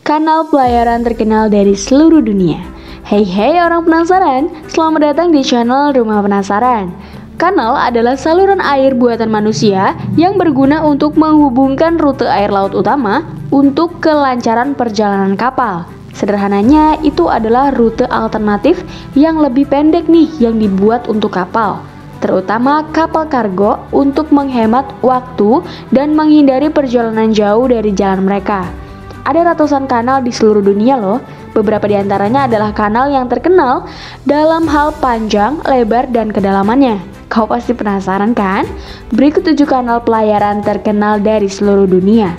kanal pelayaran terkenal dari seluruh dunia. Hey orang penasaran, selamat datang di channel Rumah Penasaran. Kanal adalah saluran air buatan manusia yang berguna untuk menghubungkan rute air laut utama untuk kelancaran perjalanan kapal. Sederhananya, itu adalah rute alternatif yang lebih pendek nih yang dibuat untuk kapal, terutama kapal kargo, untuk menghemat waktu dan menghindari perjalanan jauh dari jalan mereka. Ada ratusan kanal di seluruh dunia loh. Beberapa di antaranya adalah kanal yang terkenal dalam hal panjang, lebar, dan kedalamannya. Kau pasti penasaran kan? Berikut 7 kanal pelayaran terkenal dari seluruh dunia.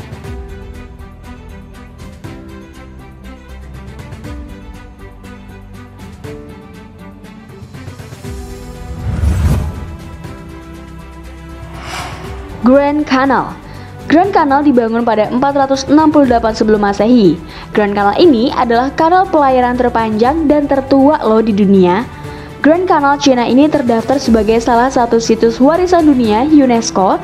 Grand Canal. Grand Canal dibangun pada 468 sebelum Masehi. Grand Canal ini adalah kanal pelayaran terpanjang dan tertua loh di dunia. Grand Canal Cina ini terdaftar sebagai salah satu situs warisan dunia UNESCO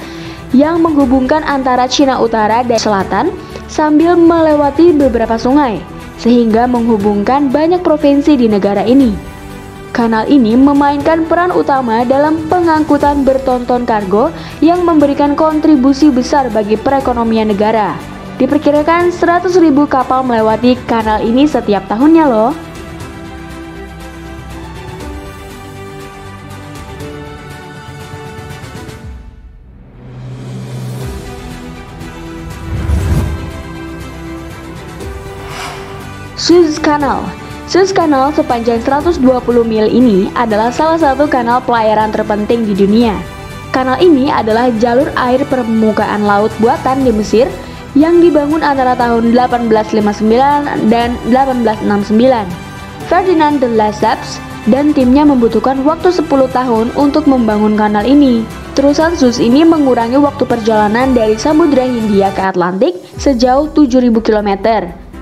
yang menghubungkan antara Cina Utara dan Selatan sambil melewati beberapa sungai, sehingga menghubungkan banyak provinsi di negara ini. Kanal ini memainkan peran utama dalam pengangkutan bertonton kargo yang memberikan kontribusi besar bagi perekonomian negara. Diperkirakan 100.000 kapal melewati kanal ini setiap tahunnya loh. Suez Canal. Suez Canal sepanjang 120 mil ini adalah salah satu kanal pelayaran terpenting di dunia. Kanal ini adalah jalur air permukaan laut buatan di Mesir yang dibangun antara tahun 1859 dan 1869. Ferdinand de Lesseps dan timnya membutuhkan waktu 10 tahun untuk membangun kanal ini. Terusan Suez ini mengurangi waktu perjalanan dari Samudra Hindia ke Atlantik sejauh 7.000 km.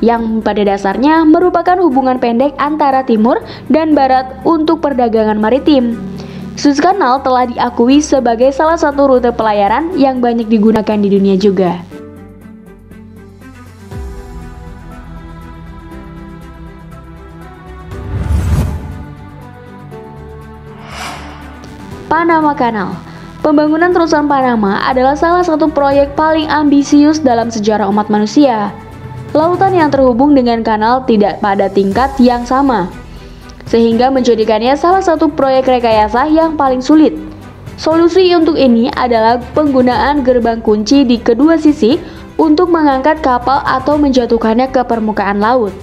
Yang pada dasarnya merupakan hubungan pendek antara timur dan barat untuk perdagangan maritim. Suez Canal telah diakui sebagai salah satu rute pelayaran yang banyak digunakan di dunia juga. Panama Canal. Pembangunan terusan Panama adalah salah satu proyek paling ambisius dalam sejarah umat manusia. Lautan yang terhubung dengan kanal tidak pada tingkat yang sama, sehingga menjadikannya salah satu proyek rekayasa yang paling sulit. Solusi untuk ini adalah penggunaan gerbang kunci di kedua sisi untuk mengangkat kapal atau menjatuhkannya ke permukaan laut.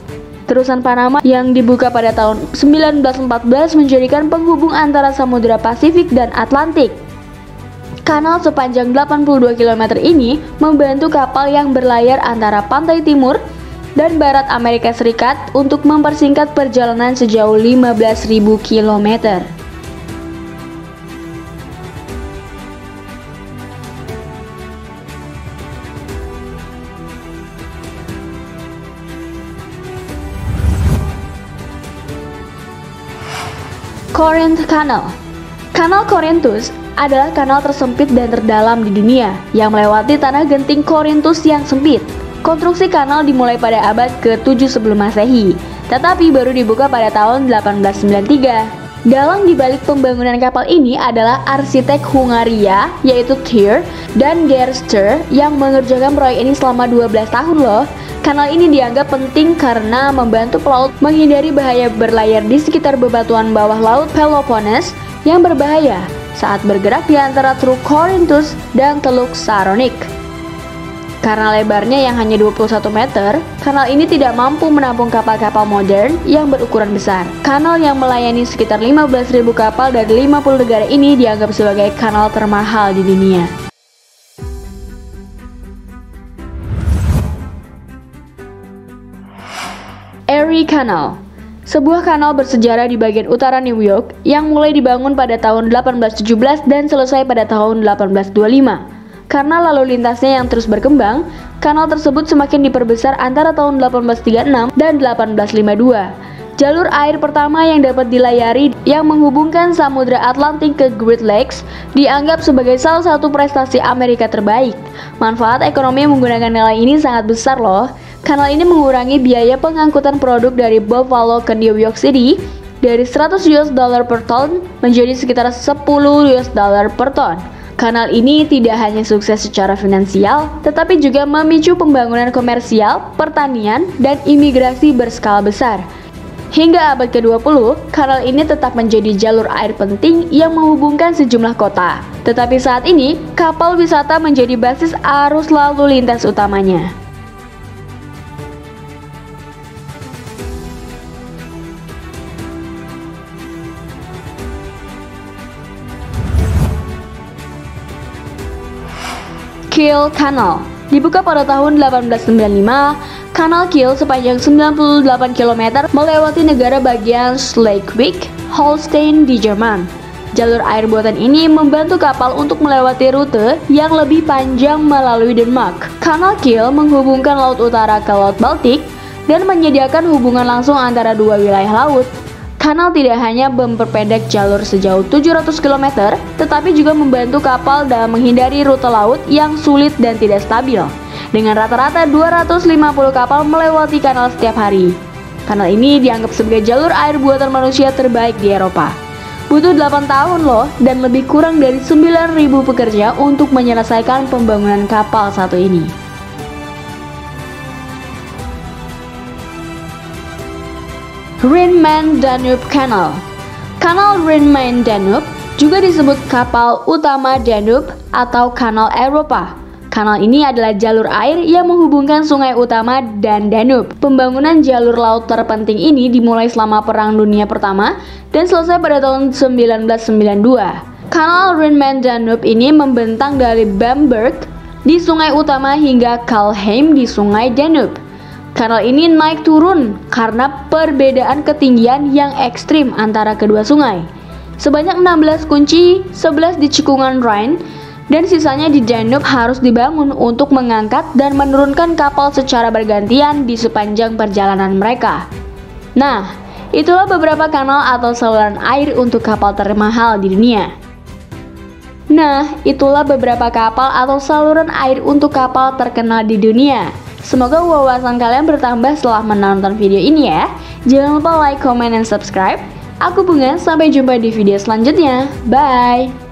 Terusan Panama yang dibuka pada tahun 1914 menjadikan penghubung antara Samudra Pasifik dan Atlantik. Kanal sepanjang 82 km ini membantu kapal yang berlayar antara pantai timur dan barat Amerika Serikat untuk mempersingkat perjalanan sejauh 15.000 km. Corinth Canal. Kanal Corinthus adalah kanal tersempit dan terdalam di dunia yang melewati tanah genting Corinthus yang sempit. Konstruksi kanal dimulai pada abad ke-7 sebelum Masehi, tetapi baru dibuka pada tahun 1893. Dalang dibalik pembangunan kapal ini adalah arsitek Hungaria, yaitu Thier dan Gerster, yang mengerjakan proyek ini selama 12 tahun loh. Kanal ini dianggap penting karena membantu pelaut menghindari bahaya berlayar di sekitar bebatuan bawah laut Peloponnes yang berbahaya saat bergerak di antara Teluk Corinthus dan Teluk Saronik. Karena lebarnya yang hanya 21 meter, kanal ini tidak mampu menampung kapal-kapal modern yang berukuran besar. Kanal yang melayani sekitar 15.000 kapal dari 50 negara ini dianggap sebagai kanal termahal di dunia. Erie Canal. Sebuah kanal bersejarah di bagian utara New York yang mulai dibangun pada tahun 1817 dan selesai pada tahun 1825. Karena lalu lintasnya yang terus berkembang, kanal tersebut semakin diperbesar antara tahun 1836 dan 1852. Jalur air pertama yang dapat dilayari yang menghubungkan Samudra Atlantik ke Great Lakes dianggap sebagai salah satu prestasi Amerika terbaik. Manfaat ekonomi menggunakan kanal ini sangat besar loh. Kanal ini mengurangi biaya pengangkutan produk dari Buffalo ke New York City dari $100 per ton menjadi sekitar $10 per ton. Kanal ini tidak hanya sukses secara finansial, tetapi juga memicu pembangunan komersial, pertanian, dan imigrasi berskala besar. Hingga abad ke-20, kanal ini tetap menjadi jalur air penting yang menghubungkan sejumlah kota. Tetapi saat ini, kapal wisata menjadi basis arus lalu lintas utamanya. Kiel Canal dibuka pada tahun 1895. Kanal Kiel sepanjang 98 km melewati negara bagian Schleswig-Holstein di Jerman. Jalur air buatan ini membantu kapal untuk melewati rute yang lebih panjang melalui Denmark. Kanal Kiel menghubungkan Laut Utara ke Laut Baltik dan menyediakan hubungan langsung antara dua wilayah laut. Kanal tidak hanya memperpendek jalur sejauh 700 km, tetapi juga membantu kapal dalam menghindari rute laut yang sulit dan tidak stabil. Dengan rata-rata 250 kapal melewati kanal setiap hari. Kanal ini dianggap sebagai jalur air buatan manusia terbaik di Eropa. Butuh 8 tahun loh, dan lebih kurang dari 9.000 pekerja untuk menyelesaikan pembangunan kapal satu ini. Rhine-Main-Danube Canal. Kanal Rhine-Main-Danube juga disebut kapal utama Danube atau Kanal Eropa. Kanal ini adalah jalur air yang menghubungkan sungai utama dan Danube. Pembangunan jalur laut terpenting ini dimulai selama Perang Dunia Pertama dan selesai pada tahun 1992. Kanal Rhine-Main-Danube ini membentang dari Bamberg di sungai utama hingga Kalheim di sungai Danube. Kanal ini naik turun karena perbedaan ketinggian yang ekstrim antara kedua sungai. Sebanyak 16 kunci, 11 di cekungan Rhine, dan sisanya di Danube harus dibangun untuk mengangkat dan menurunkan kapal secara bergantian di sepanjang perjalanan mereka. Nah, itulah beberapa kanal atau saluran air untuk kapal termahal di dunia. terkenal di dunia. Semoga wawasan kalian bertambah setelah menonton video ini ya. Jangan lupa like, comment, dan subscribe. Aku Bunga, sampai jumpa di video selanjutnya. Bye!